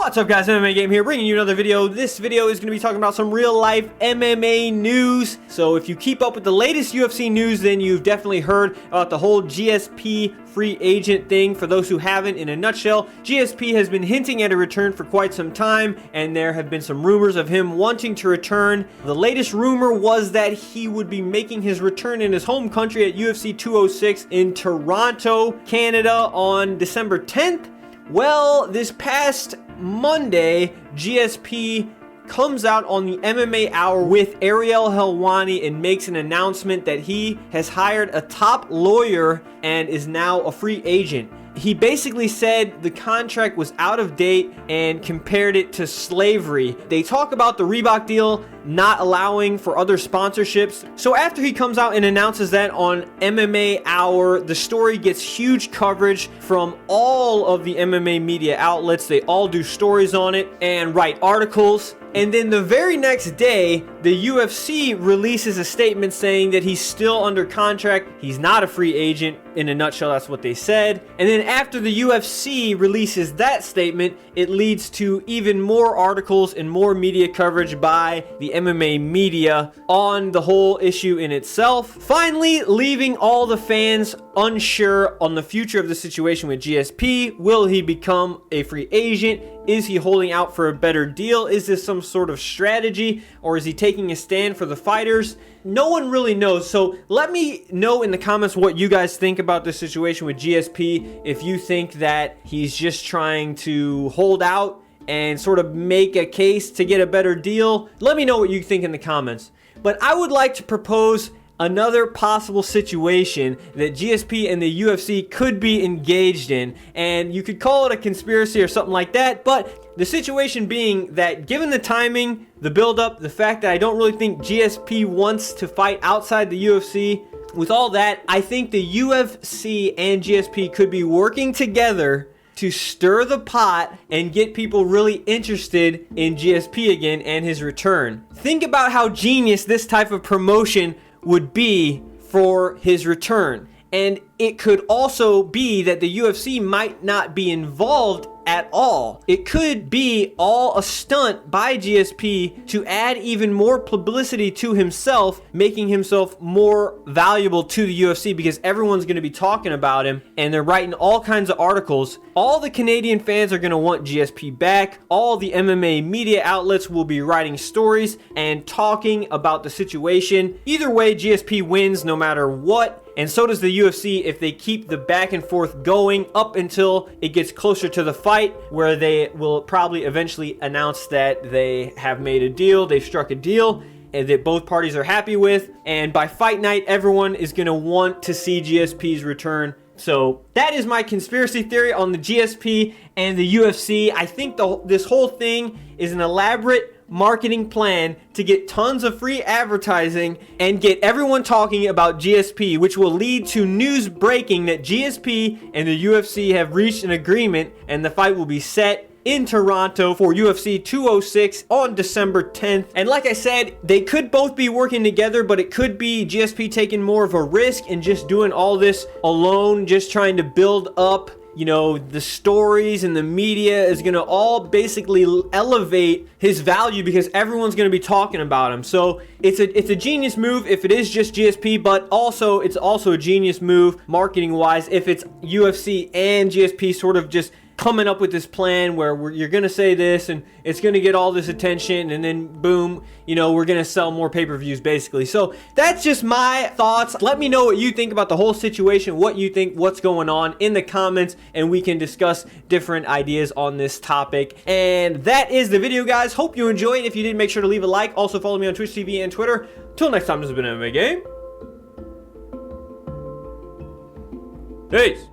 What's up, guys? MMA Game here, bringing you another video. This video is going to be talking about some real-life MMA news. So if you keep up with the latest UFC news, then you've definitely heard about the whole GSP free agent thing. For those who haven't, in a nutshell, GSP has been hinting at a return for quite some time, and there have been some rumors of him wanting to return. The latest rumor was that he would be making his return in his home country at UFC 206 in Toronto, Canada on December 10th. Well, this past Monday, GSP comes out on the MMA Hour with Ariel Helwani and makes an announcement that he has hired a top lawyer and is now a free agent. He basically said the contract was out of date and compared it to slavery. They talk about the Reebok deal not allowing for other sponsorships. So after he comes out and announces that on MMA Hour, the story gets huge coverage from all of the MMA media outlets. They all do stories on it and write articles. And then the very next day, the UFC releases a statement saying that he's still under contract. He's not a free agent. In a nutshell, that's what they said. And then after the UFC releases that statement, it leads to even more articles and more media coverage by the MMA media on the whole issue in itself. Finally, leaving all the fans unsure on the future of the situation with GSP. Will he become a free agent? Is he holding out for a better deal? Is this some sort of strategy, or is he taking a stand for the fighters? No one really knows. So let me know in the comments what you guys think about this situation with GSP. If you think that he's just trying to hold out and sort of make a case to get a better deal, let me know what you think in the comments. But I would like to propose another possible situation that GSP and the UFC could be engaged in, and you could call it a conspiracy or something like that, but the situation being that given the timing, the build-up, the fact that I don't really think GSP wants to fight outside the UFC, with all that, I think the UFC and GSP could be working together to stir the pot and get people really interested in GSP again and his return. Think about how genius this type of promotion would be for his return. And it could also be that the UFC might not be involved at all. It could be all a stunt by GSP to add even more publicity to himself, making himself more valuable to the UFC because everyone's going to be talking about him and they're writing all kinds of articles. All the Canadian fans are going to want GSP back. All the MMA media outlets will be writing stories and talking about the situation. Either way, GSP wins no matter what. And so does the UFC if they keep the back and forth going up until it gets closer to the fight, where they will probably eventually announce that they have made a deal, they've struck a deal, and that both parties are happy with. And by fight night, everyone is going to want to see GSP's return. So that is my conspiracy theory on the GSP and the UFC. I think this whole thing is an elaborate marketing plan to get tons of free advertising and get everyone talking about GSP, which will lead to news breaking that GSP and the UFC have reached an agreement and the fight will be set in Toronto for UFC 206 on December 10th. And like I said, they could both be working together, but it could be GSP taking more of a risk and just doing all this alone, just trying to build up, you know, the stories, and the media is going to all basically elevate his value because everyone's going to be talking about him. So it's a genius move if it is just GSP, but also it's also a genius move marketing wise if it's UFC and GSP sort of just coming up with this plan where you're going to say this and it's going to get all this attention, and then boom, you know, we're going to sell more pay-per-views basically. So that's just my thoughts. Let me know what you think about the whole situation, what you think, what's going on in the comments, and we can discuss different ideas on this topic. And that is the video, guys. Hope you enjoyed. If you did, make sure to leave a like. Also follow me on Twitch TV and Twitter. Till next time, this has been MMA Game. Peace.